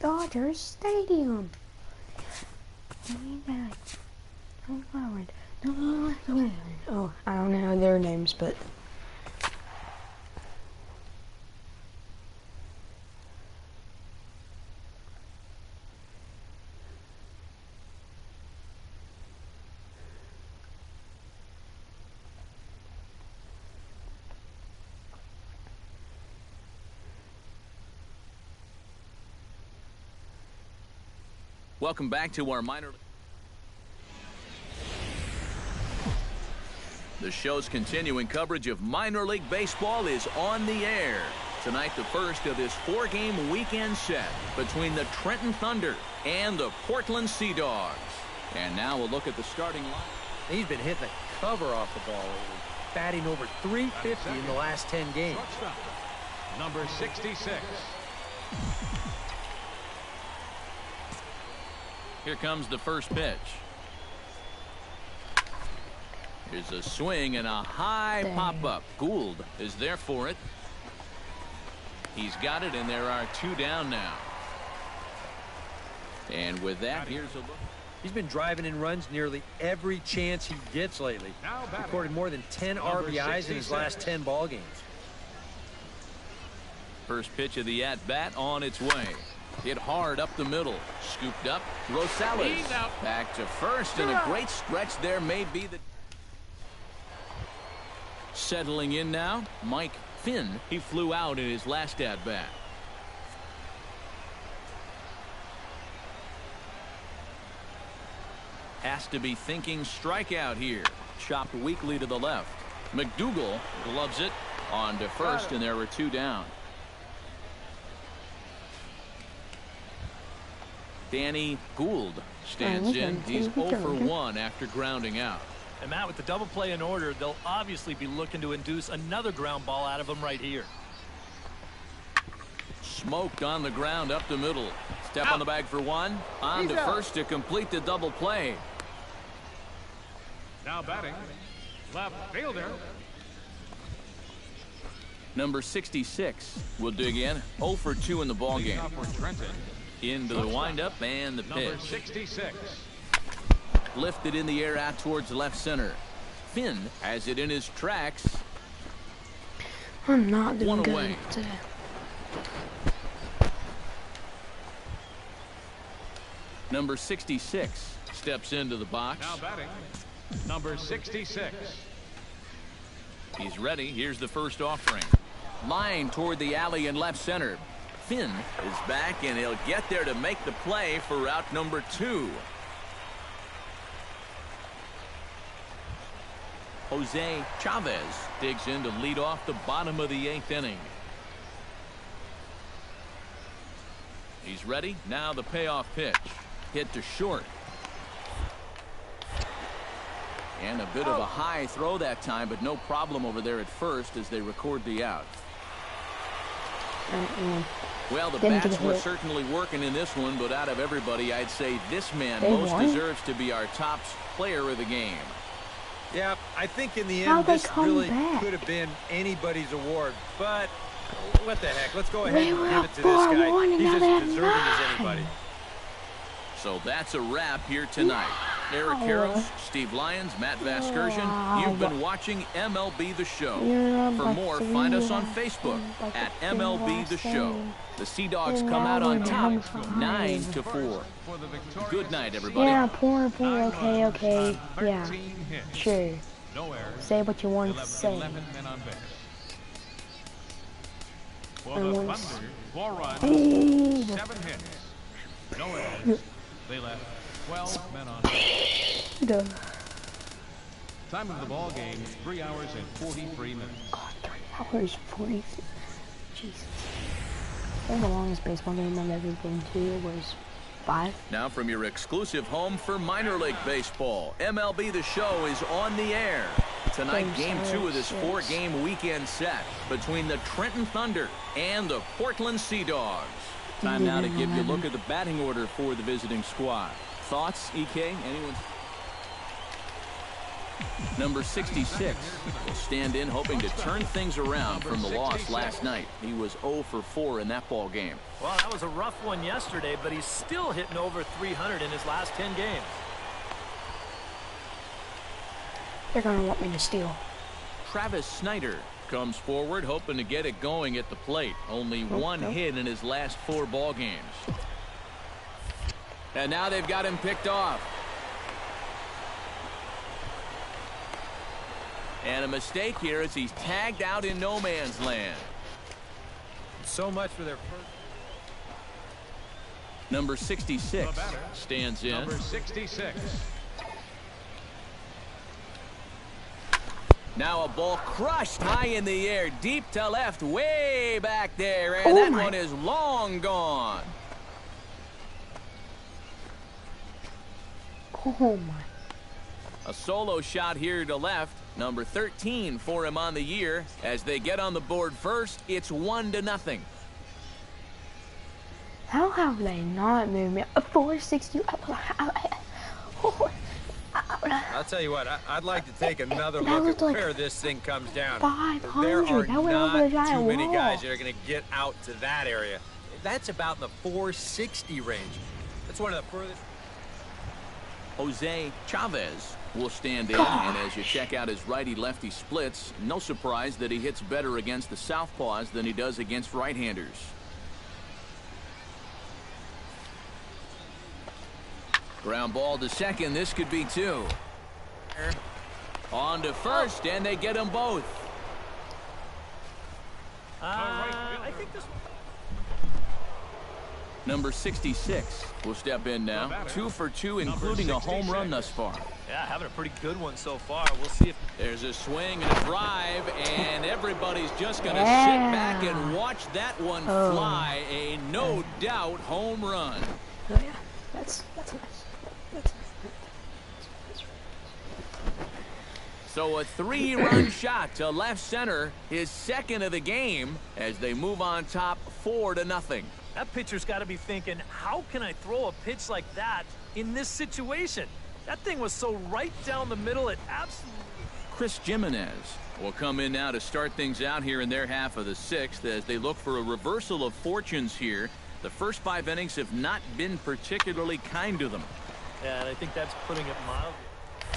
Dodgers Stadium. Oh, I don't know their names, but welcome back to our minor. The show's continuing coverage of minor league baseball is on the air. Tonight, the first of this 4-game weekend set between the Trenton Thunder and the Portland Sea Dogs. And now we'll look at the starting line. He's been hitting the cover off the ball lately, batting over .350 in the last 10 games. Number 66. Here comes the first pitch. Here's a swing and a high pop-up. Gould is there for it. He's got it, and there are 2 down now. And with that, here's a look. He's been driving in runs nearly every chance he gets lately. Recorded more than 10 RBIs in his last 10 ball games. First pitch of the at-bat on its way. Hit hard up the middle. Scooped up. Rosales back to first, and a great stretch there may be the... Settling in now, Mike Finn. He flew out in his last at-bat. Has to be thinking strikeout here. Chopped weakly to the left. McDougal gloves it on to first, and there were 2 down. Danny Gould stands in. He's 0 for 1 after grounding out. And Matt, with the double play in order, they'll obviously be looking to induce another ground ball out of him right here. Smoked on the ground up the middle. Step on the bag for 1. On to first to complete the double play. Now batting, left fielder. Number 66 will dig in. 0 for 2 in the ballgame. Into the windup and the pitch. Number 66. Lifted in the air out towards left center. Finn has it in his tracks. I'm not doing 1 good away. today. Number 66 steps into the box. Now batting, number 66. He's ready. Here's the first offering. Line toward the alley in left center. Finn is back, and he'll get there to make the play for route number 2. Jose Chavez digs in to lead off the bottom of the 8th inning. He's ready. Now the payoff pitch. Hit to short. And a bit of a high throw that time, but no problem over there at first as they record the out. Well, the bats were certainly working in this one, but out of everybody, I'd say this man most deserves to be our top player of the game. Yeah, I think in the end this really could have been anybody's award, but what the heck? Let's go ahead and give it to this guy. He's as deserving as anybody. So that's a wrap here tonight. Eric Karros, Steve Lyons, Matt Vasgersian. You've been watching MLB The Show. For more, find us on Facebook at MLB The Show. The Sea Dogs come out on top, 9-4. Good night, everybody. Yeah, poor, okay. Yeah, sure. Say what you want to say. For the Thunder, 4 runs, 7 hits, no errors. They left 12 men on base. Time of the ball game, 3 hours and 43 minutes. God, 3 hours 40. Jesus. I think the longest baseball game I've ever been to was 5. Now from your exclusive home for minor league baseball, MLB The Show is on the air. Tonight, game 2 of this 4-game weekend set between the Trenton Thunder and the Portland Sea Dogs. Time now to give you a look at the batting order for the visiting squad. Thoughts, EK? Anyone? Number 66 will stand in hoping to turn things around from the loss last night. He was 0 for 4 in that ball game. Well, that was a rough one yesterday, but he's still hitting over 300 in his last 10 games. They're going to want me to steal. Travis Snyder comes forward hoping to get it going at the plate. Only one hit in his last 4 ball games. And now they've got him picked off. And a mistake here as he's tagged out in no man's land. So much for their first. Number 66 stands in. Number 66. Now a ball crushed high in the air, deep to left, way back there, and that one is long gone. Oh my. A solo shot here to left. Number 13 for him on the year. As they get on the board first, it's 1-0. How have they not moved me? A 460. I'll tell you what, I'd like to take another look at where this thing comes down. 500. There are That went over the not giant too many wall. guys that are going to get out to that area. That's about in the 460 range. That's one of the furthest. Jose Chavez will stand in, and as you check out his righty-lefty splits, no surprise that he hits better against the southpaws than he does against right-handers. Ground ball to second. This could be 2. On to first, and they get them both. I think this. Number 66 will step in now. 2 for 2, including a home run thus far. Yeah, having a pretty good one so far. We'll see if there's a swing and a drive, and everybody's just going to sit back and watch that one fly. A no doubt home run. Oh yeah, that's nice. So a 3-run shot to left center, his second of the game, as they move on top 4-0. that pitcher's got to be thinking, how can I throw a pitch like that in this situation? That thing was so right down the middle, it absolutely. Chris Jimenez will come in now to start things out here in their half of the 6th as they look for a reversal of fortunes here. The first 5 innings have not been particularly kind to them. Yeah, and I think that's putting it mildly.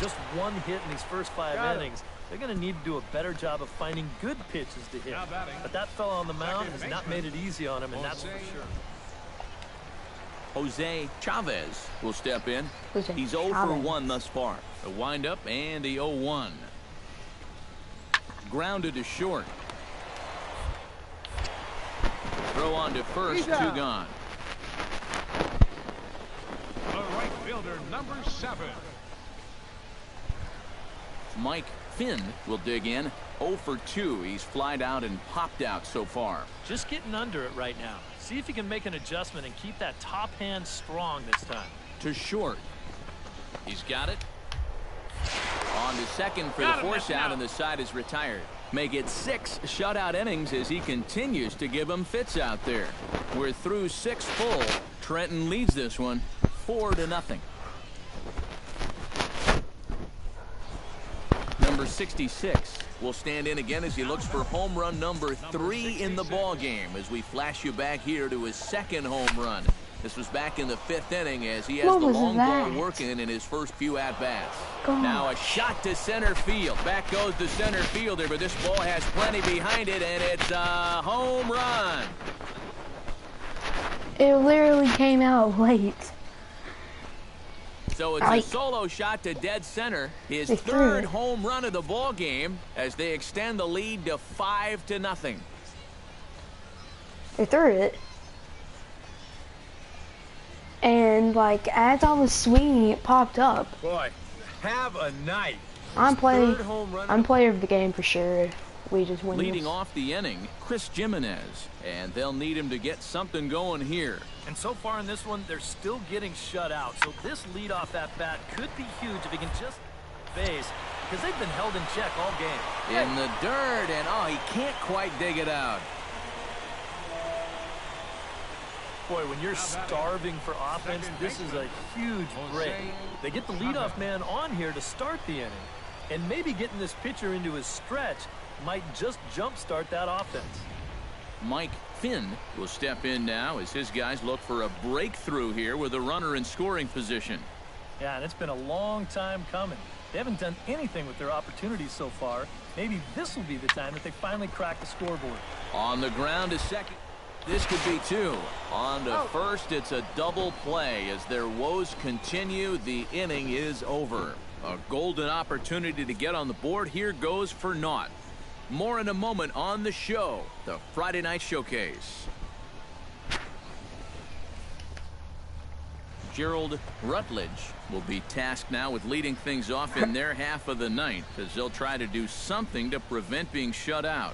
Just one hit in these first 5 innings. They're going to need to do a better job of finding good pitches to hit. But that fella on the mound has not made it easy on him, and that's for sure. Jose Chavez will step in. He's 0 for 1 thus far. A windup and the 0-1. Grounded to short. Throw on to first, 2 gone. The right fielder, number 7. Mike Finn will dig in. 0 for 2. He's flied out and popped out so far. Just getting under it right now. See if he can make an adjustment and keep that top hand strong this time. To short. He's got it. On to second for the force out, and the side is retired. Make it 6 shutout innings as he continues to give them fits out there. We're through 6 full. Trenton leads this one 4-0. Number 66 will stand in again as he looks for home run number 3 in the ball game as we flash you back here to his second home run. This was back in the 5th inning as he has the long ball working in his first few at-bats. Now a shot to center field. Back goes the center fielder, but this ball has plenty behind it, and it's a home run. It literally came out late. So it's a solo shot to dead center, his 3rd home run of the ball game as they extend the lead to 5-0. They threw it. And like as I was swinging, it popped up. Boy, have a night. I'm player of the game for sure. We just win. Leading off the inning, Chris Jimenez, and they'll need him to get something going here. And so far in this one, they're still getting shut out. So this leadoff at bat could be huge if he can just base, because they've been held in check all game. In the dirt, and he can't quite dig it out. Boy, when you're starving for offense, this is a huge break. They get the leadoff man on here to start the inning. And maybe getting this pitcher into his stretch might just jumpstart that offense. Mike Finn will step in now as his guys look for a breakthrough here with a runner in scoring position. Yeah, and it's been a long time coming. They haven't done anything with their opportunities so far. Maybe this will be the time that they finally crack the scoreboard. On the ground is second. This could be two. On to first, it's a double play. As their woes continue, the inning is over. A golden opportunity to get on the board here goes for naught. More in a moment on the show, the Friday Night Showcase. Gerald Rutledge will be tasked now with leading things off in their half of the ninth, as they'll try to do something to prevent being shut out.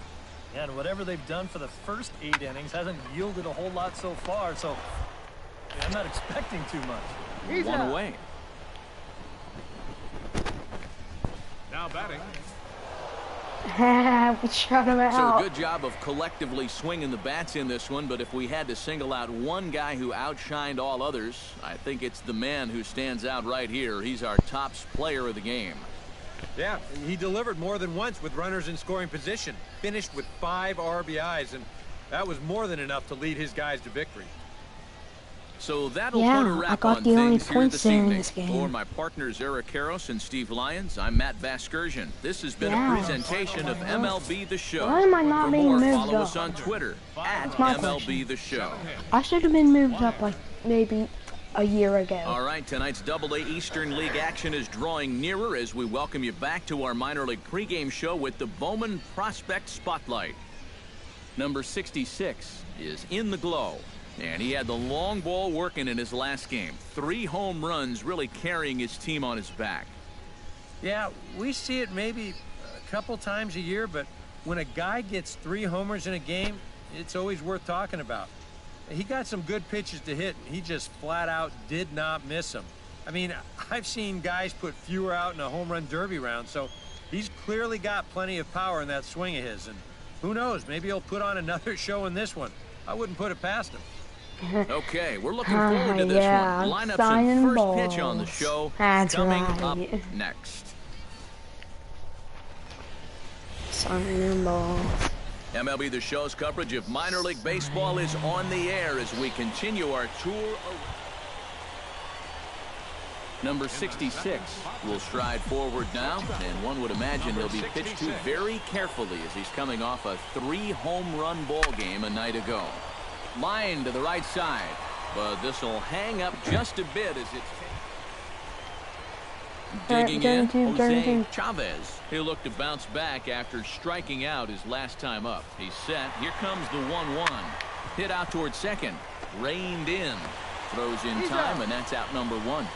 Yeah, and whatever they've done for the first 8 innings hasn't yielded a whole lot so far, so I'm not expecting too much. One away. Now batting. We shut him out. So a good job of collectively swinging the bats in this one, but if we had to single out one guy who outshined all others, I think it's the man who stands out right here. He's our top player of the game. Yeah, he delivered more than once with runners in scoring position. Finished with 5 RBIs, and that was more than enough to lead his guys to victory. So that'll put a wrap on things here this evening. For my partners Eric Karros and Steve Lyons, I'm Matt Vasgersian. This has been a presentation of MLB The Show. Why am I not For being more, moved follow up? us on Twitter at my MLB The Show. I should have been moved up like maybe a year ago. All right, tonight's Double-A Eastern League action is drawing nearer as we welcome you back to our minor league pregame show with the Bowman Prospect Spotlight. Number 66 is in the glow. And he had the long ball working in his last game. 3 home runs really carrying his team on his back. Yeah, we see it maybe a couple times a year, but when a guy gets 3 homers in a game, it's always worth talking about. He got some good pitches to hit, and he just flat out did not miss them. I mean, I've seen guys put fewer out in a home run derby round, so he's clearly got plenty of power in that swing of his. And who knows, maybe he'll put on another show in this one. I wouldn't put it past him. Okay, we're looking forward to this one. Lineups and first pitch on the show coming up next. Signing balls. MLB The Show's coverage of minor league baseball is on the air as we continue our tour. Number 66 will stride forward now, and one would imagine he'll be pitched to very carefully as he's coming off a 3-home-run ball game a night ago. Line to the right side, but this will hang up just a bit as it's digging in. Jose Chavez. He'll look to bounce back after striking out his last time up. He's set. Here comes the 1-1. Hit out towards second. Reined in. Throws in time, and that's out number 1.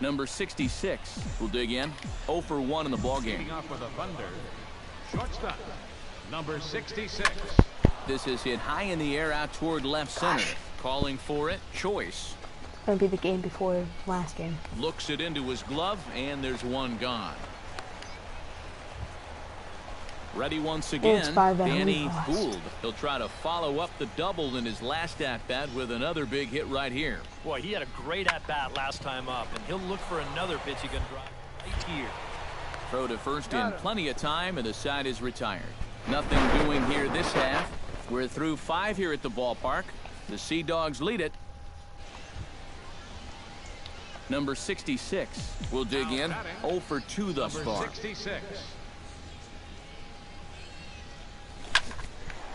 Number 66 will dig in. 0 for 1 in the ballgame. Leading off with a thunder. Shortstop, number 66. This is hit high in the air out toward left center. Calling for it, Choice. Gonna be the game before last game. Looks it into his glove, and there's one gone. Ready once again, Danny Gould. He'll try to follow up the double in his last at-bat with another big hit right here. Boy, he had a great at-bat last time up, and he'll look for another pitch he can drive right here. Throw to first in plenty of time, and the side is retired. Nothing doing here this half. We're through 5 here at the ballpark. The Sea Dogs lead it. Number 66 will dig in. 0 for 2 thus far. 66.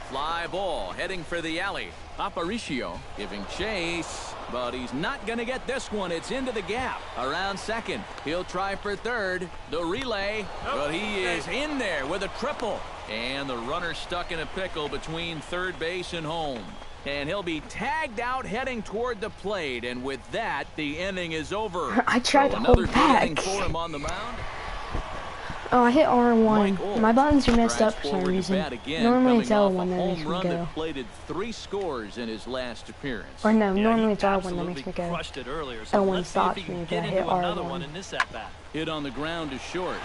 Fly ball heading for the alley. Aparicio giving chase, but he's not going to get this one. It's into the gap. Around second. He'll try for third. The relay, but he is in there with a triple. And the runner stuck in a pickle between third base and home. And he'll be tagged out heading toward the plate. And with that, the inning is over. I tried to hold back. For him on the mound. Oh, I hit R1. My buttons are messed up for some reason. Normally it's L1 that makes me go. Plated 3 scores in his last appearance. Or no, normally it's R1 that makes me go. L1 stops me, but I hit R1. Hit on the ground is short.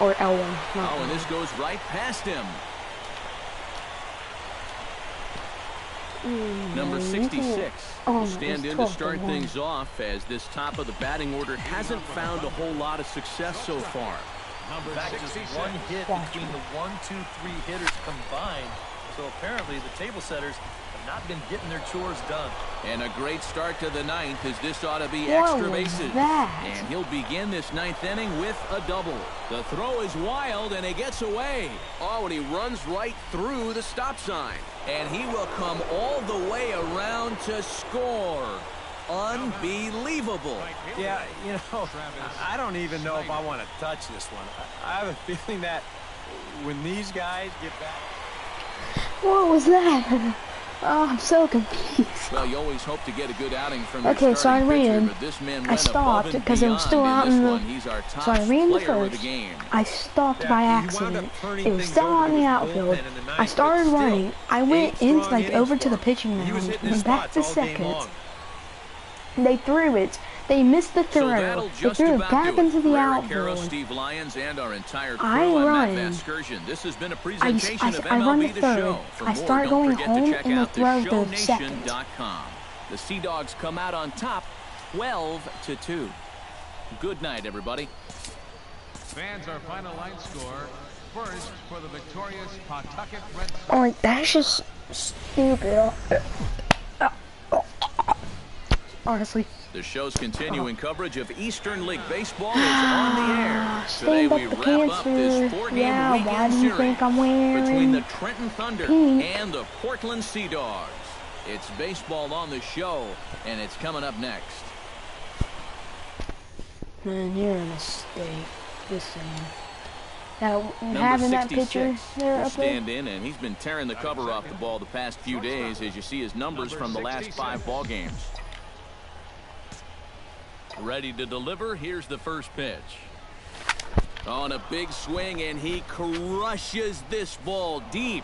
Or L1. Oh, and this goes right past him. Number 66 will stand in to start 12-1. things off as this top of the batting order hasn't found a whole lot of success so far. In fact, just one hit between the 1, 2, 3 hitters combined. So apparently the table setters have not been getting their chores done. And a great start to the ninth, as this ought to be What extra was bases. that? And he'll begin this ninth inning with a double. The throw is wild, and he gets away. Oh, and he runs right through the stop sign. And he will come all the way around to score. Unbelievable. Yeah, you know, I don't even know if I want to touch this one. I have a feeling that when these guys get back... What was that? Oh, I'm so confused. Well, you always hope to get a good outing from Okay, your so I starting pitcher, ran. but this man I went stopped above and because it was still beyond out in in this the. one. He's our top So I ran the player of the first. game. I stopped Yeah, by he wound up accident. turning It was things still over out to in the his outfield. bullpen in the ninth, I but started still, running. I went 8 in strong like innings over to for the him. pitching He was mound hitting his and back to spots all game second. long. They threw it. They missed the So throw. that'll They just threw it about back do it. into the For Eric Harrow, outfield. Steve Lyons, and our entire crew, I I'm run. Matt Vasgersian. This has been a I presentation of run MLB the The third. Show. For I more, start don't going forget home to check and they out throw the second. theshowNation.com. The Sea Dogs come out on top, 12-2. Good night, everybody. Fans, our final line score. First for the victorious Pawtucket Red Sox. Oh, like, that's just stupid. Honestly. The show's continuing coverage of Eastern League Baseball is on the air. Today Stand up we the wrap up this cancer. 4-game Yeah, why weekend do you series think I'm wearing between the Trenton Thunder pink? and the Portland Sea Dogs. It's baseball on the show, and it's coming up next. Man, you're a mistake. Just saying. Now, Number having that 66 picture there will up there. stand in, and he's been tearing the cover off the ball the past few days, as you see his numbers from the last 5 ball games. Ready to deliver. Here's the first pitch. On a big swing, and he crushes this ball deep.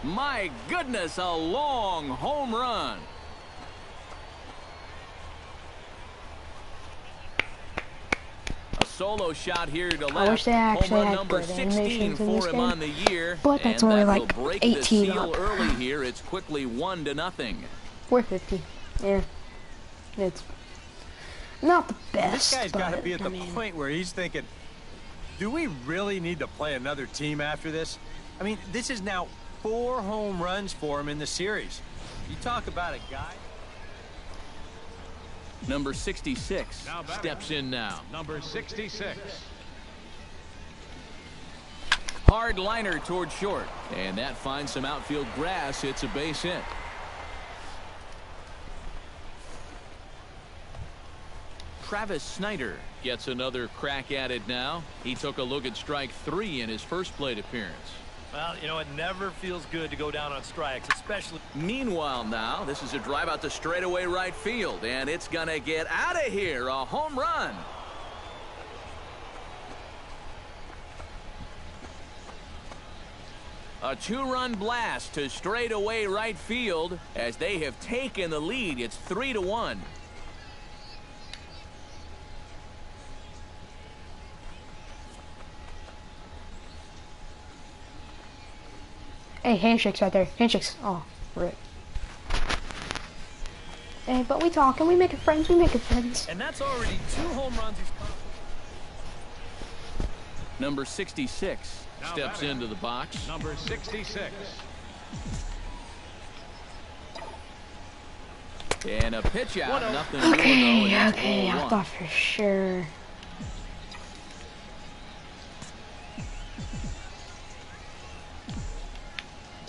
My goodness, a long home run. A solo shot here to left. I wish they actually home run had number good 16 animations in for this him game. on the year. But that's and only that like will break 18 the seal up. early here. It's quickly 1-0. 450. Yeah. It's not the best. This guy's got to but, be at I the mean, point where he's thinking, do we really need to play another team after this? I mean, this is now 4 home runs for him in the series. You talk about a guy. Number 66 Now batting. steps in now. Number 66. Hard liner toward short. And that finds some outfield grass. It's a base hit. Travis Snyder gets another crack at it now. He took a look at strike 3 in his first plate appearance. Well, you know, it never feels good to go down on strikes, especially... Meanwhile now, this is a drive out to straightaway right field, and it's going to get out of here. A home run. A 2-run blast to straightaway right field as they have taken the lead. It's 3-1. Hey, handshakes right there. Handshakes. Oh, rip. Hey, but we talking. We making friends. We making friends. And that's already 2 home runs he's caught. Number 66 Now steps batting. into the box. Number 66. And a pitch out. Nothing doing though. Okay, and it's okay. I 0-1. thought for sure.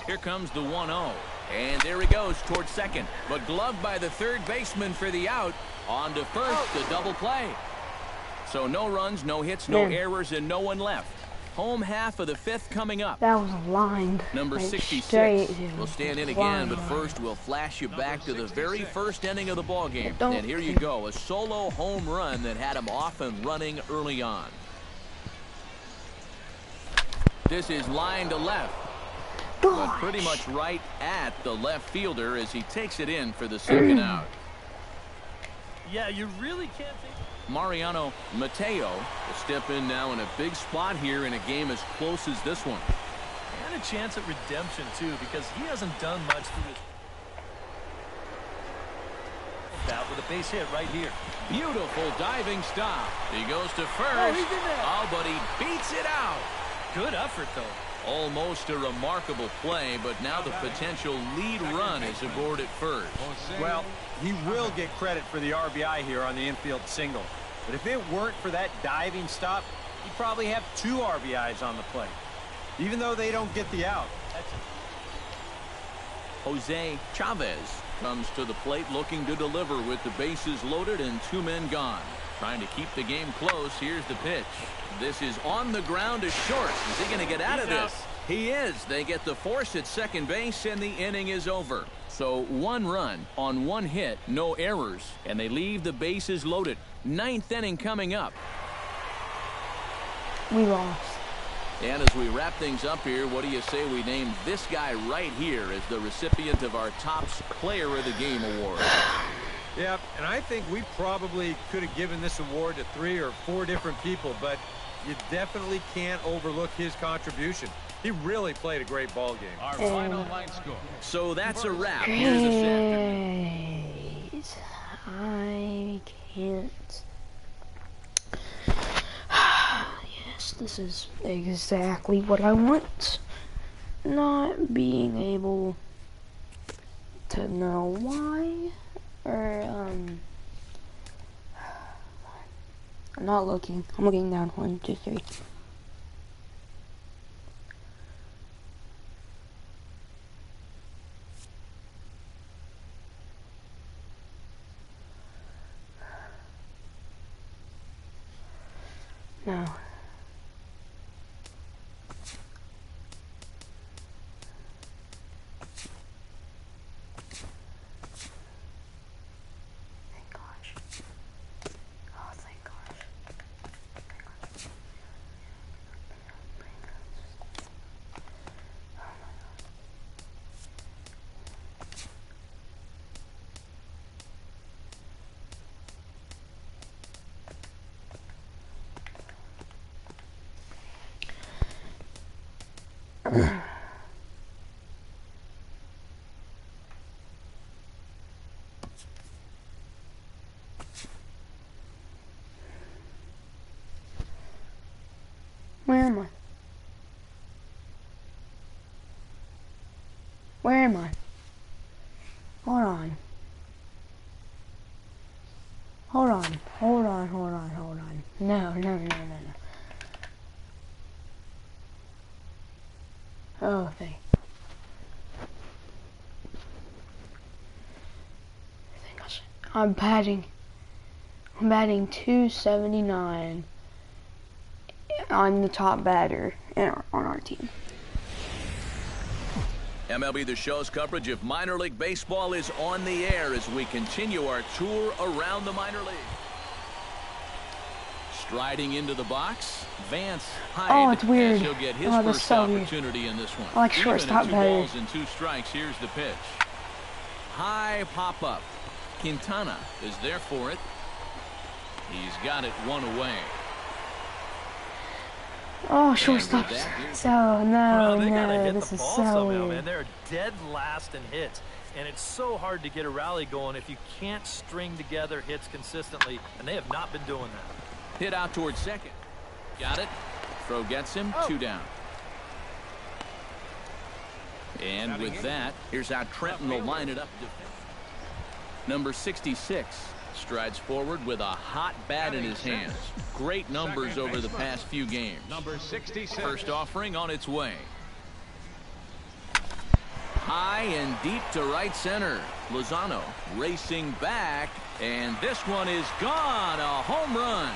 Here comes the 1-0. And there he goes towards second. But gloved by the third baseman for the out. On to first, the double play. So no runs, no hits, no Yeah. errors, and no one left. Home half of the 5th coming up. That was lined. Number like, 66 straight. will stand in again, but first we'll flash you back to the very first inning of the ball game. Don't- And here you go, a solo home run that had him off and running early on. This is line to left, but pretty much right at the left fielder as he takes it in for the second out. Yeah, you really can't think... Mariano Mateo will step in now in a big spot here in a game as close as this one. And a chance at redemption, too, because he hasn't done much through his... that with a base hit right here. Beautiful diving stop. He goes to first. Oh, he's in there. Oh, but he beats it out. Good effort, though. Almost a remarkable play, but now the potential lead run is aboard at first. Well, he will get credit for the RBI here on the infield single. But if it weren't for that diving stop, he'd probably have 2 RBIs on the plate. Even though they don't get the out. That's it. Jose Chavez comes to the plate looking to deliver with the bases loaded and 2 men gone. Trying to keep the game close. Here's the pitch. This is on the ground to short. Is he going to get out of this? He is. They get the force at second base, and the inning is over. So 1 run on 1 hit, no errors, and they leave the bases loaded. 9th inning coming up. We lost. And as we wrap things up here, what do you say we name this guy right here as the recipient of our Topps Player of the Game award? Yeah, and I think we probably could have given this award to 3 or 4 different people, but you definitely can't overlook his contribution. He really played a great ball game. Our final line score. So that's a wrap here this afternoon. Great. I can't. Yes, this is exactly what I want. Not being able to know why, or I'm not looking. I'm looking down. 1, 2, 3. No. Thank gosh. Oh, thank gosh. Where am I? Where am I? Hold on. Hold on. Hold on. Hold on. Hold on. No, no, no, no, no. Oh, thank. I'm batting 279. I'm the top batter on our team. MLB The Show's coverage of minor league baseball is on the air as we continue our tour around the minor league. Striding into the box, Vance Hyde. Oh, it's weird. He'll get his that's first so opportunity weird. in this one. I like shortstop Even better. at 2 balls and 2 strikes, here's the pitch. High pop up. Quintana is there for it. He's got it 1 away. Oh, shortstop. So, no, They gotta no, hit this the is ball so somehow, weird. man. They're dead last in hits, and it's so hard to get a rally going if you can't string together hits consistently, and they have not been doing that. Hit out towards second. Got it. Throw gets him. 2 down. And with that, here's how Trenton will line it up. Number 66 strides forward with a hot bat in his hands. Great numbers over the past few games. Number 66. First offering on its way. High and deep to right center. Lozano racing back, and this one is gone. A home run.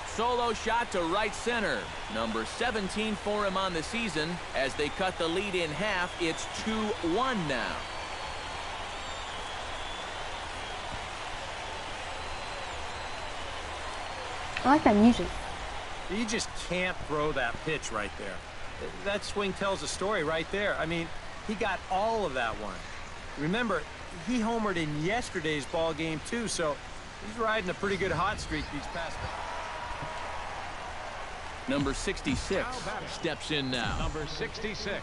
Solo shot to right center. Number 17 for him on the season. As they cut the lead in half, it's 2-1 now. I like that music. You just can't throw that pitch right there. That swing tells a story right there. I mean, he got all of that one. Remember, he homered in yesterday's ball game too, so he's riding a pretty good hot streak these past days. Number 66 steps in now. Number 66.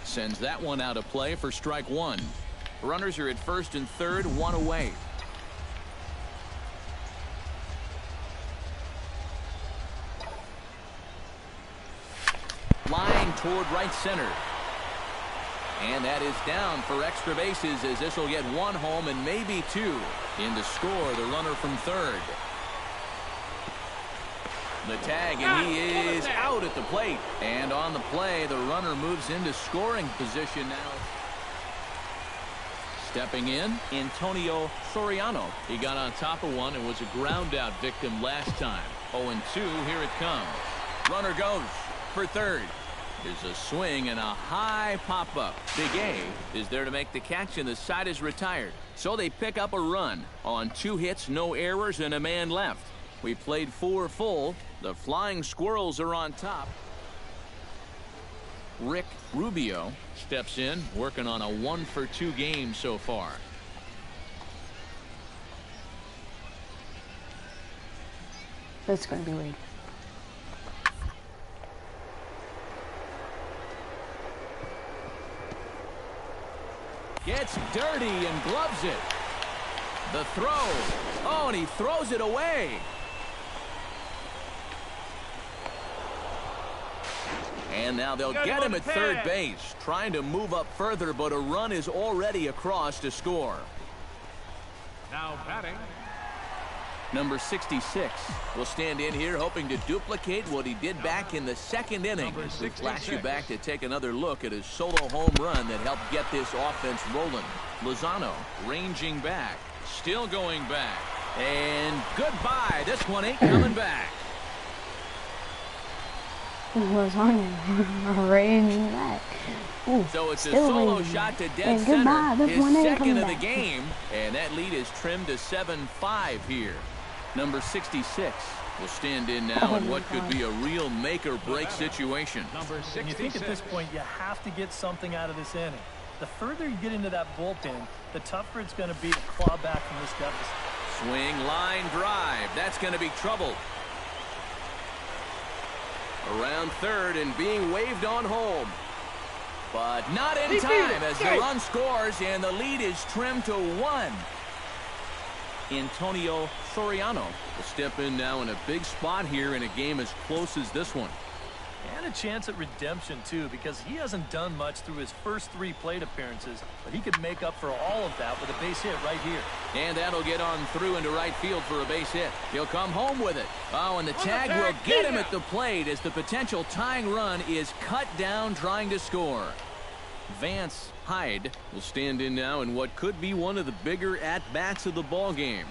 Sends that one out of play for strike one. Runners are at first and third, one away. Flying toward right center. And that is down for extra bases, as this will get one home and maybe two. In to score the runner from third. The tag, and he is out at the plate. And on the play, the runner moves into scoring position now. Stepping in, Antonio Soriano. He got on top of one and was a ground out victim last time. 0-2, here it comes. Runner goes for third. There's a swing and a high pop-up. Big A is there to make the catch, and the side is retired. So they pick up a run on 2 hits, no errors, and a man left. We played 4 full. The Flying Squirrels are on top. Rick Rubio steps in, working on a 1-for-2 game so far. That's going to be Reed. Gets dirty and gloves it. The throw. Oh, and he throws it away. And now they'll get him at third base, trying to move up further, but a run is already across to score. Now batting. Number 66 will stand in here hoping to duplicate what he did back in the second inning. We flash you back to take another look at his solo home run that helped get this offense rolling. Lozano ranging back, still going back, and goodbye. This one ain't coming back. Lozano ranging back. Ooh, so it's a solo ranging. Shot to dead And center, goodbye. This his one ain't second of the back. game, and that lead is trimmed to 7-5 here. Number 66 will stand in now in what could be a real make-or-break situation. Number 66. And you think at this point you have to get something out of this inning. The further you get into that bullpen, the tougher it's going to be to claw back from this deficit. Swing, line, drive. That's going to be trouble. Around third and being waved on home. But not in time as the run scores and the lead is trimmed to 1. Antonio Soriano will step in now in a big spot here in a game as close as this one. And a chance at redemption, too, because he hasn't done much through his first 3 plate appearances, but he could make up for all of that with a base hit right here. And that'll get on through into right field for a base hit. He'll come home with it. Oh, and the tag will get him at the plate as the potential tying run is cut down trying to score. Vance Hyde will stand in now in what could be one of the bigger at-bats of the ball game.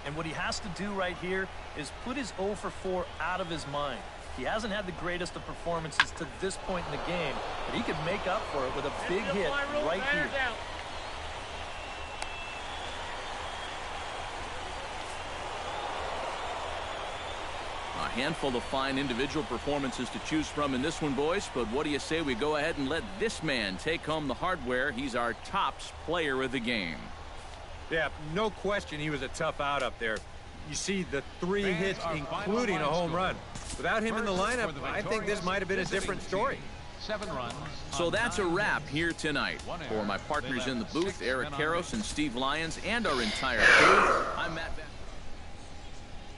And what he has to do right here is put his 0 for 4 out of his mind. He hasn't had the greatest of performances to this point in the game, but he could make up for it with a big hit right here. A handful of fine individual performances to choose from in this one, boys, but what do you say we go ahead and let this man take home the hardware? He's our tops player of the game. Yeah, no question he was a tough out up there. You see the 3 hits, including a home run. Without him in the lineup, I think this might have been a different story. 7 runs. So that's a wrap here tonight. For my partners in the booth, Eric Karros and Steve Lyons, and our entire crew, I'm Matt Van.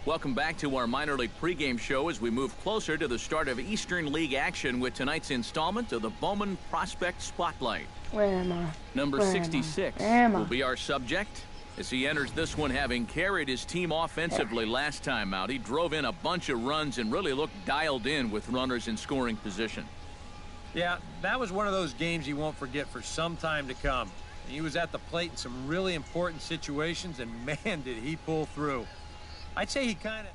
Welcome back to our minor league pregame show as we move closer to the start of Eastern League action with tonight's installment of the Bowman Prospect Spotlight. Where am I? Number Where 66 will be our subject as he enters this one having carried his team offensively last time out. He drove in a bunch of runs and really looked dialed in with runners in scoring position. Yeah, that was one of those games he won't forget for some time to come. He was at the plate in some really important situations, and man, did he pull through. I'd say he kind of...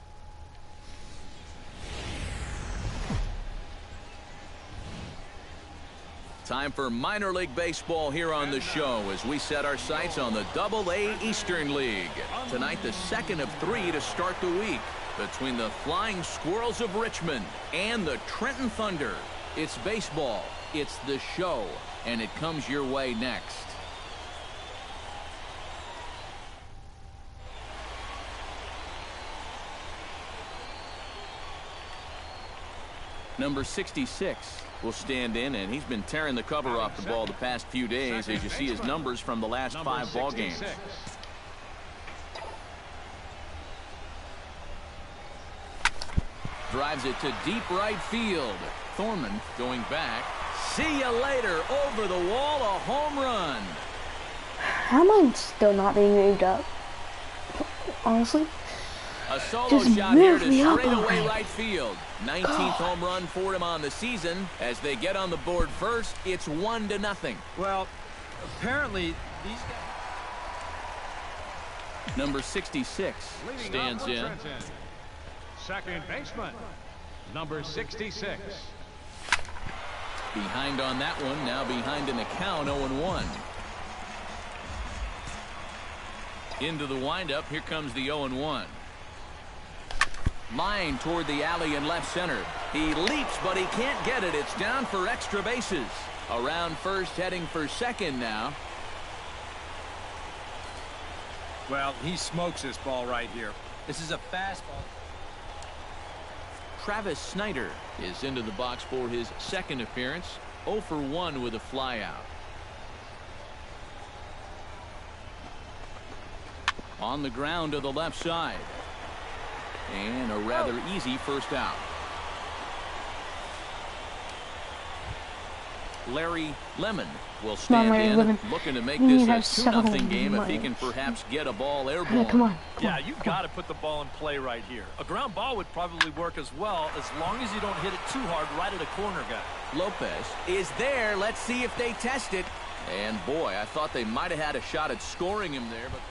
Time for minor league baseball here on the show as we set our sights on the Double-A Eastern League. Tonight, the second of 3 to start the week between the Flying Squirrels of Richmond and the Trenton Thunder. It's baseball, it's the show, and it comes your way next. Number 66 will stand in, and he's been tearing the cover off the ball the past few days, as you see his numbers from the last 5 ball games. Drives it to deep right field. Thorman going back. See you later. Over the wall, a home run. How am I still not being moved up? Honestly. A solo Just shot here to move me up straightaway already. right field. 19th home run for him on the season. As they get on the board first, it's 1-0. Well, apparently these guys... Number 66 stands in. Trenton. Second baseman, number 66. Behind on that one, now behind in the count, 0-1. Into the windup, here comes the 0-1. Line toward the alley in left center. He leaps, but he can't get it. It's down for extra bases. Around first, heading for second now. Well, he smokes this ball right here. This is a fastball. Travis Snyder is into the box for his second appearance. 0 for 1 with a flyout. On the ground to the left side. And a rather easy first out. Larry Lemon will stand Larry in, Lemon. looking to make We this need a to have 2-0 game if he so can perhaps get a ball much. airborne. Come on. Yeah, you've got to put the ball in play right here. A ground ball would probably work as well, as long as you don't hit it too hard right at a corner guy. Lopez is there. Let's see if they test it. And boy, I thought they might have had a shot at scoring him there, but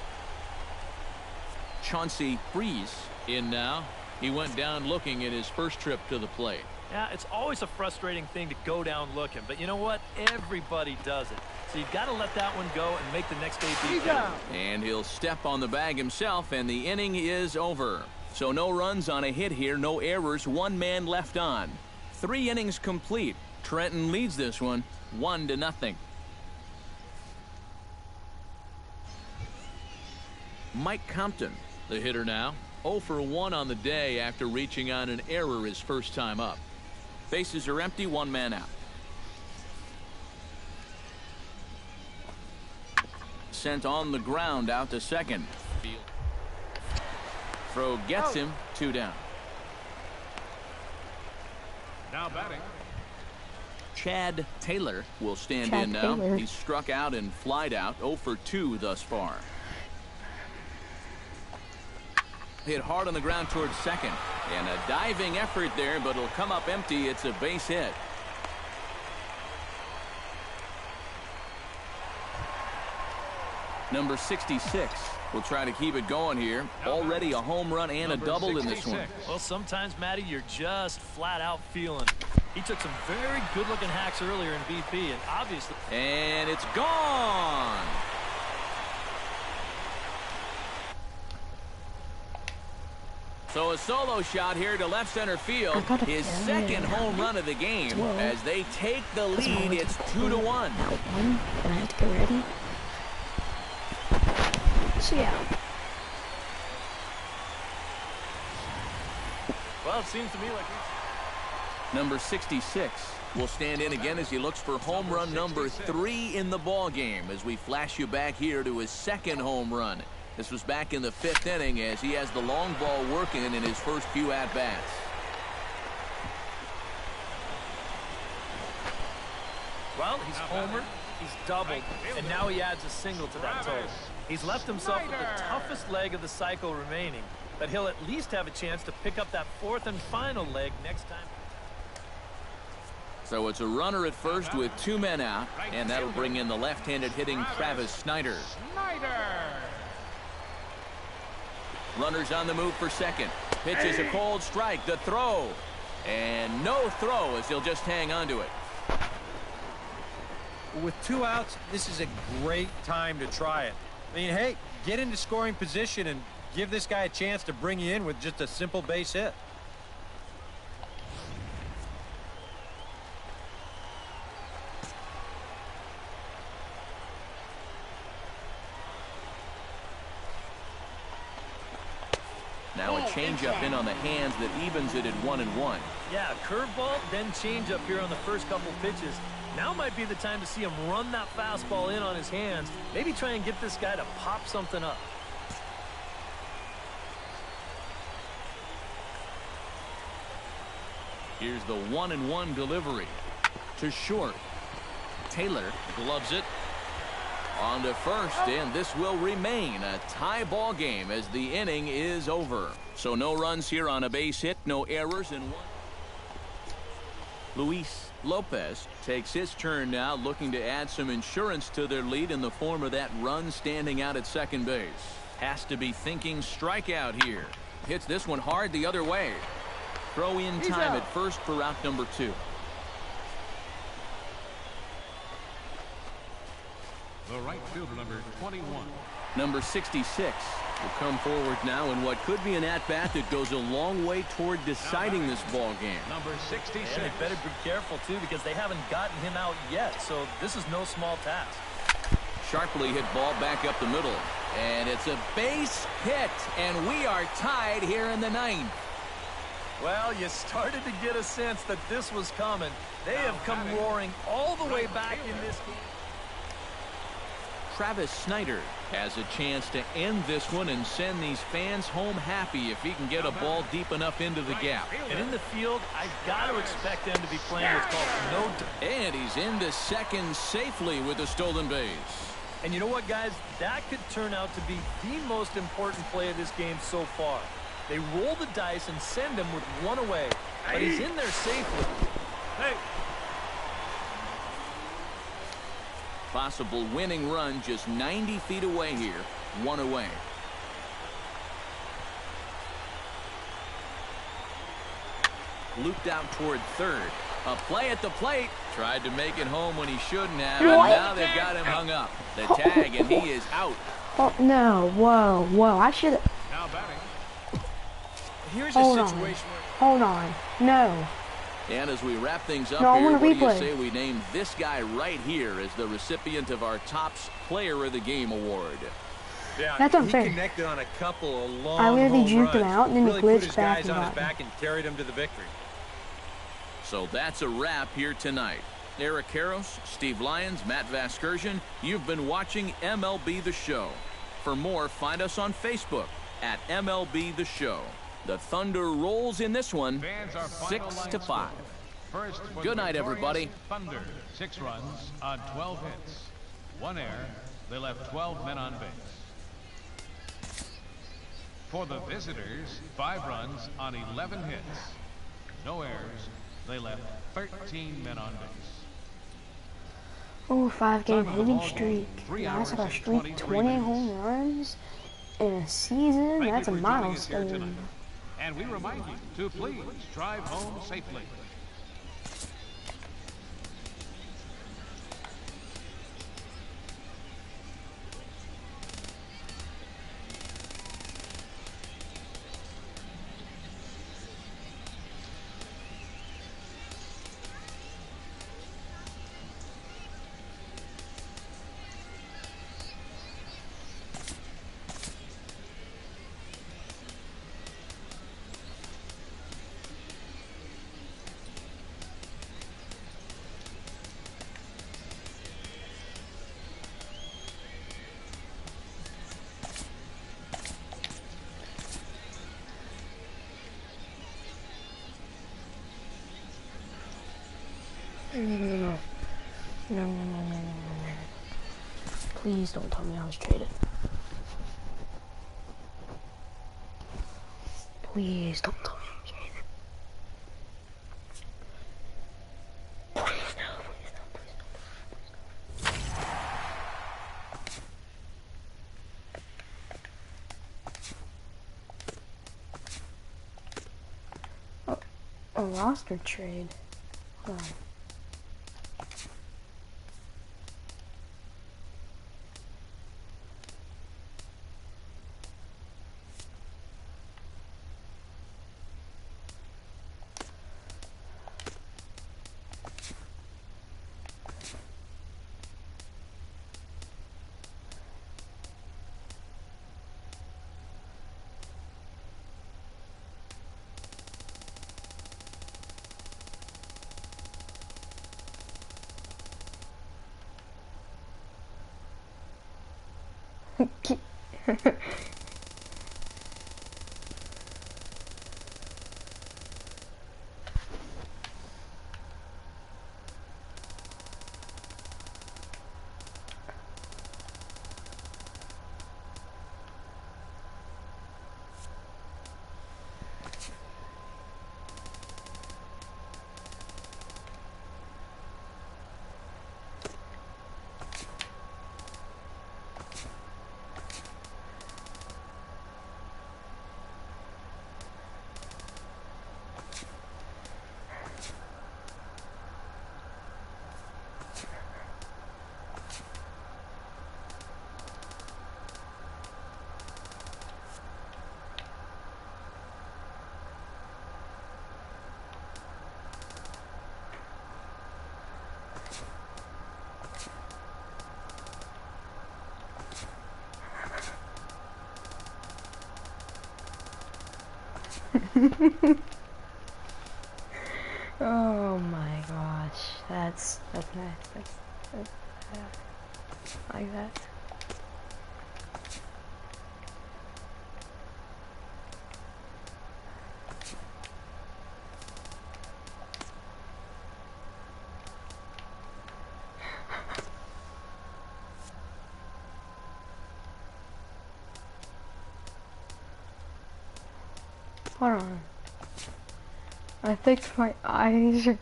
Chauncey Freeze in now. He went down looking at his first trip to the plate. Yeah, it's always a frustrating thing to go down looking, but you know what? Everybody does it. So you've got to let that one go and make the next day be better. And he'll step on the bag himself, and the inning is over. So no runs on a hit here, no errors, 1 man left on. 3 innings complete. Trenton leads this one 1-0. Mike Compton, the hitter now. 0 for 1 on the day after reaching on an error his first time up. Bases are empty, 1 man out. Sent on the ground out to second. Throw gets him, 2 down. Now batting, Chad Taylor will stand in now. He's struck out and flied out, 0 for 2 thus far. Hit hard on the ground towards second. And a diving effort there, but it'll come up empty. It's a base hit. Number 66 will try to keep it going here. Already a home run and a double in this one. Well, sometimes, Matty, you're just flat out feeling. He took some very good-looking hacks earlier in BP, and obviously... And it's gone! So a solo shot here to left center field. His second home run of the game. As they take the lead, it's 2-1. And I have to get ready. So yeah. Well, it seems to me like... Number 66 will stand in again as he looks for home run number 3 in the ball game. As we flash you back here to his second home run. This was back in the 5th inning as he has the long ball working in his first few at-bats. Well, he's homered, he's doubled, and now he adds a single to that total. He's left himself with the toughest leg of the cycle remaining, but he'll at least have a chance to pick up that 4th and final leg next time. So it's a runner at first with 2 men out, and that'll bring in the left-handed hitting Travis Snyder. Runners on the move for second. Pitches a cold strike. The throw. And no throw as he'll just hang on to it. With 2 outs, this is a great time to try it. I mean, hey, get into scoring position and give this guy a chance to bring you in with just a simple base hit. Now a changeup in on the hands that evens it at 1-1. Yeah, curveball, then changeup here on the first couple pitches. Now might be the time to see him run that fastball in on his hands. Maybe try and get this guy to pop something up. Here's the 1-1 delivery to short. Taylor gloves it on to first, and this will remain a tie ball game as the inning is over. So no runs here on a base hit, no errors, and one. Luis Lopez takes his turn now, looking to add some insurance to their lead in the form of that run standing out at second base. Has to be thinking strikeout here. Hits this one hard the other way. Throw in time at first for out number 2. The right fielder, number 21. Number 66 will come forward now in what could be an at-bat that goes a long way toward deciding this ball game. Number 66. And they better be careful, too, because they haven't gotten him out yet, so this is no small task. Sharply hit ball back up the middle. And it's a base hit, and we are tied here in the 9th. Well, you started to get a sense that this was coming. They have come roaring all the way back in this game. Travis Snyder has a chance to end this one and send these fans home happy if he can get a ball deep enough into the gap. And in the field, I've got to expect them to be playing what's called no. And he's into second safely with a stolen base. And you know what, guys? That could turn out to be the most important play of this game so far. They roll the dice and send him with one away, but he's in there safely. Hey. Possible winning run just 90 feet away here. 1 away. Looped out toward third. A play at the plate. Tried to make it home when he shouldn't have. And now they've got him hung up. The tag, and he is out. Oh, no. Whoa, whoa. I should have. Now batting. Here's Hold a on. situation Hold on. No. And as we wrap things up No, I here, want what a do you replay. say we name this guy right here as the recipient of our Topps Player of the Game award? Yeah, That's unfair. He connected on a couple of long I literally home juked him runs. out, and then he Really put glitched his back guys and on his got back and carried him to the victory. So that's a wrap here tonight. Eric Karros, Steve Lyons, Matt Vasgersian, you've been watching MLB The Show. For more, find us on Facebook at MLB The Show. The Thunder rolls in this one, Fans are final 6-5. line score. First for Good the night, victorious everybody. Thunder, 6 runs on 12 hits. 1 error. They left 12 men on base. For the visitors, 5 runs on 11 hits. No errors. They left 13 men on base. Oh, 5-game Time of the hitting ball streak. game, 3 Nice, hours I got a and streak 23 20 minutes. home runs in a season. Thank That's a you for joining us here milestone. tonight. And we remind you to please drive home safely. No. Please don't tell me I was traded. Please don't tell me I was traded. Please no, please no, please no. A roster trade. Hold on. Oh my gosh, that's nice. That's like that. Hold on. I think my eyes are...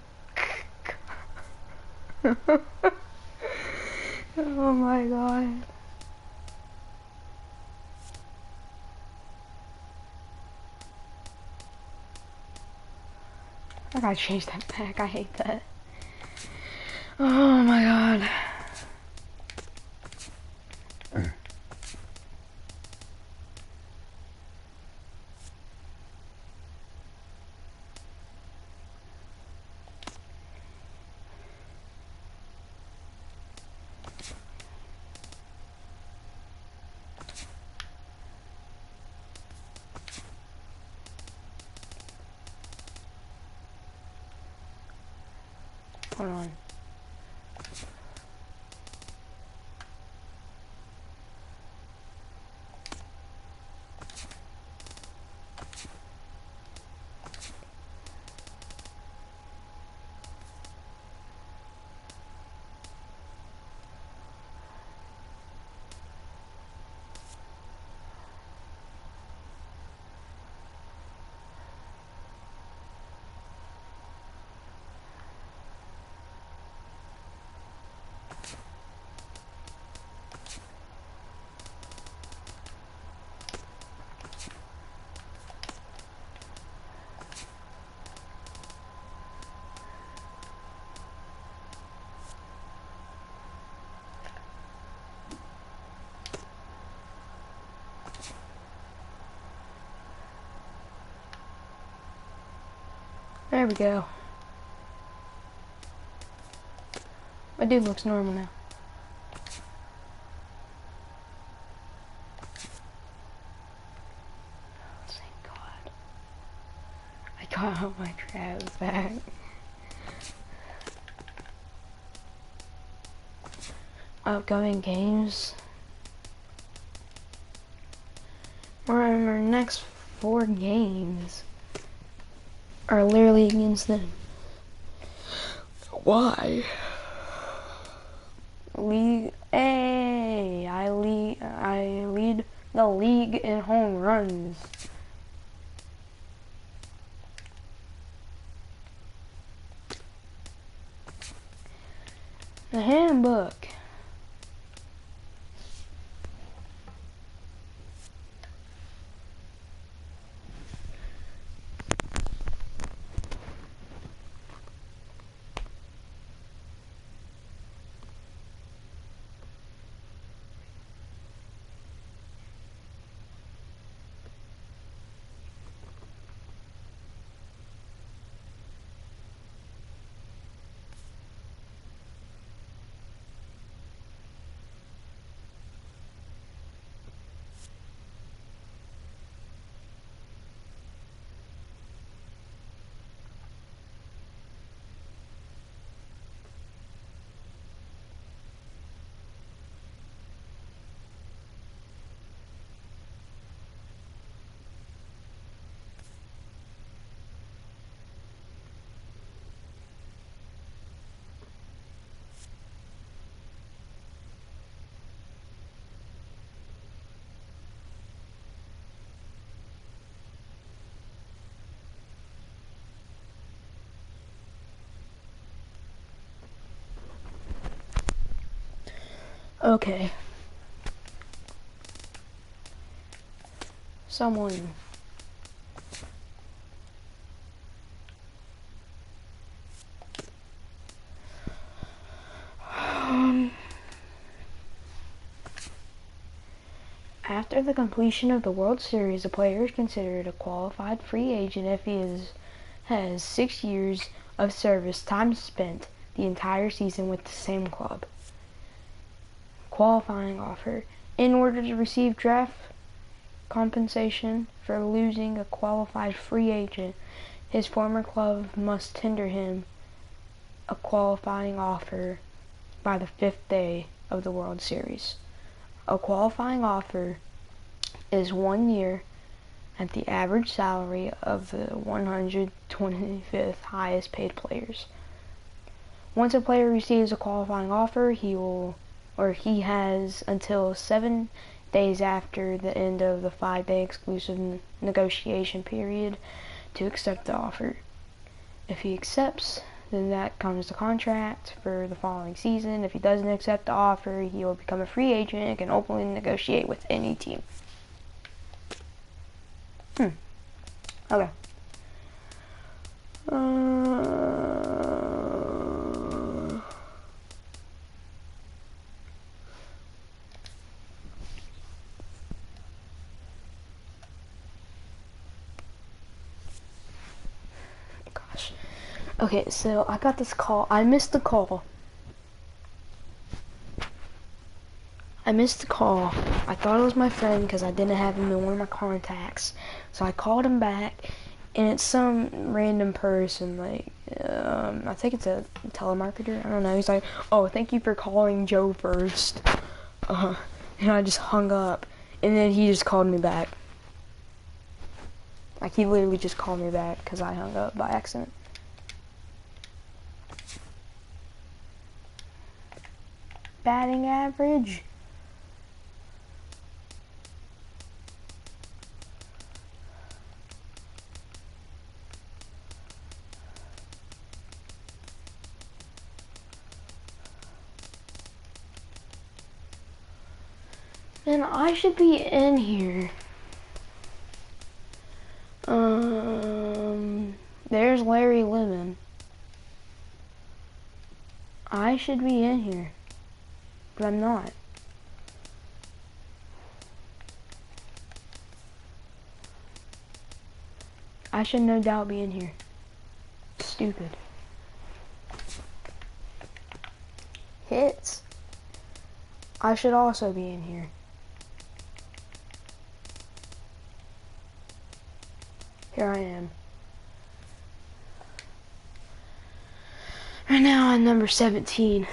Oh my god. I gotta change that back. I hate that. Oh my god. Hold on. There we go. My dude looks normal now. Thank God. I got all my crabs back. Upcoming games. We're in our next 4 games are literally against them. Why? League A. I lead the league in home runs. The handbook. Okay. Someone. After the completion of the World Series, a player is considered a qualified free agent if he has 6 years of service time spent the entire season with the same club. Qualifying offer. In order to receive draft compensation for losing a qualified free agent, his former club must tender him a qualifying offer by the 5th day of the World Series. A qualifying offer is 1 year at the average salary of the 125th highest paid players. Once a player receives a qualifying offer, he has until 7 days after the end of the 5-day exclusive negotiation period to accept the offer. If he accepts, then that comes the contract for the following season. If he doesn't accept the offer, he will become a free agent and can openly negotiate with any team. Okay. Gosh. Okay, so I got this call. I missed the call. I thought it was my friend because I didn't have him in one of my contacts. So I called him back, and it's some random person, like, I think it's a telemarketer. I don't know. He's like, oh, thank you for calling Joe first. And I just hung up, and then he just called me back. Like, he literally just called me back because I hung up by accident. Batting average. And I should be in here. There's Larry Lemon. I should be in here, but I'm not. I should no doubt be in here. Stupid. Hits. I should also be in here. Here I am. Right now I'm number 17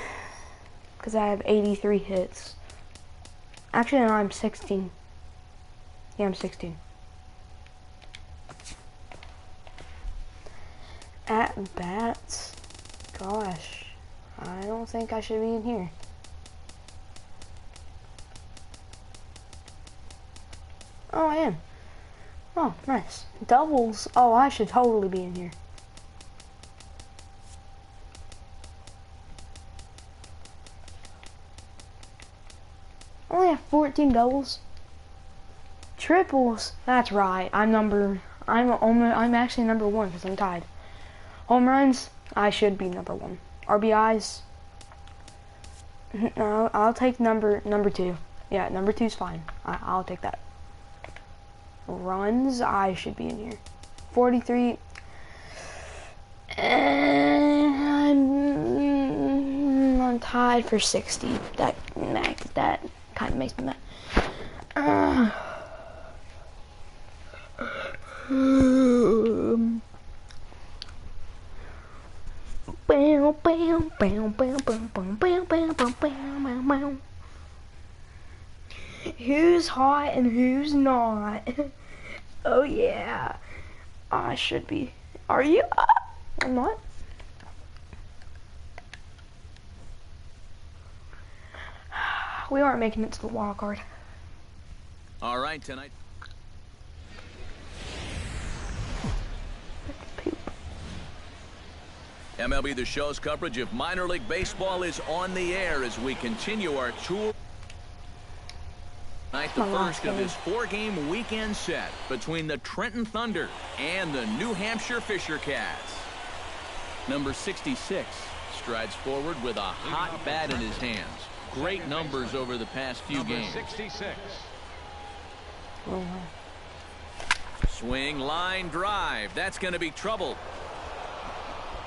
because I have 83 hits. Actually, no, I'm 16. Yeah, I'm 16. At bats? Gosh, I don't think I should be in here. Oh, I am. Oh, nice. Doubles? Oh, I should totally be in here. I only have 14 doubles. Triples? That's right. I'm actually number 1 because I'm tied. Home runs? I should be number 1. RBIs? No, I'll take number 2. Yeah, number 2 is fine. I'll take that. Runs? I should be in here. 43. And I'm tied for 60. That kind of makes me mad. Who's hot and who's not? Oh yeah, I should be. Are you? I'm not. We aren't making it to the wild card. All right, tonight. MLB The Show's coverage of minor league baseball is on the air as we continue our tour. the first of this 4-game weekend set between the Trenton Thunder and the New Hampshire Fisher Cats. Number 66 strides forward with a hot bat in his hands. Great numbers over the past few games. 66. Swing, line, drive. That's going to be trouble.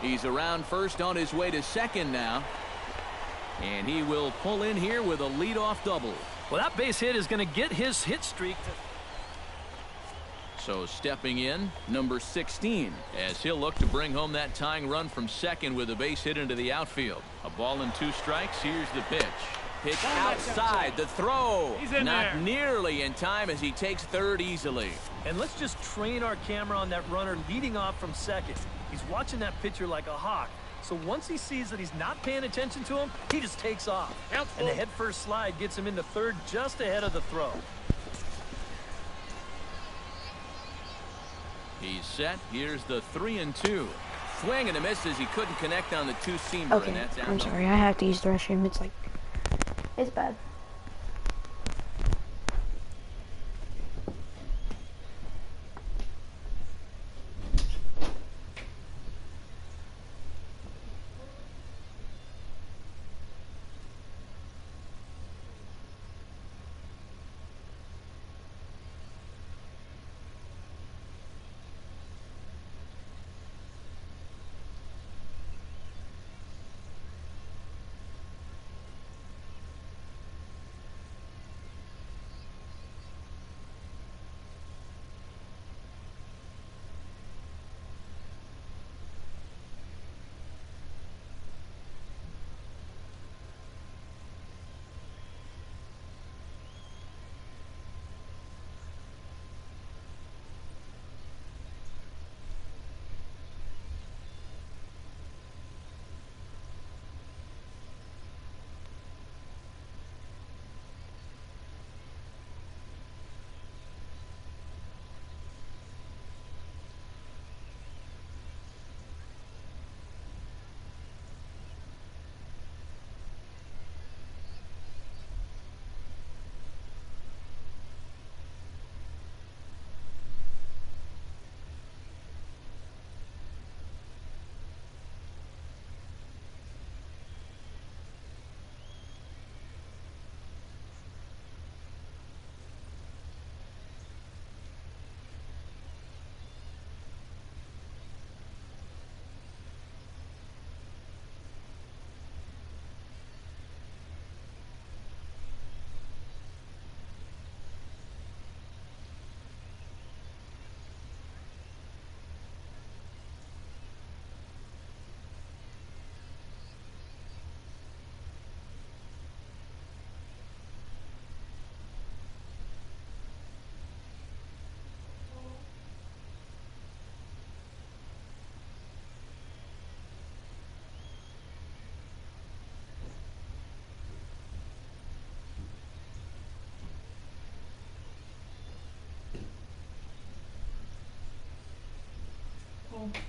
He's around first, on his way to second now. And he will pull in here with a leadoff double. Well, that base hit is going to get his hit streak. So stepping in, number 16, as he'll look to bring home that tying run from second with a base hit into the outfield. A ball and 2 strikes. Here's the pitch. Pitch outside. The throw. Not nearly in time as he takes third easily. And let's just train our camera on that runner leading off from second. He's watching that pitcher like a hawk. So once he sees that he's not paying attention to him, he just takes off. And the head-first slide gets him into third just ahead of the throw. He's set. Here's the 3-2. Swing and a miss as he couldn't connect on the 2-seamer. Okay, And that's out. I'm sorry. I have to use the restroom. It's bad. Okay.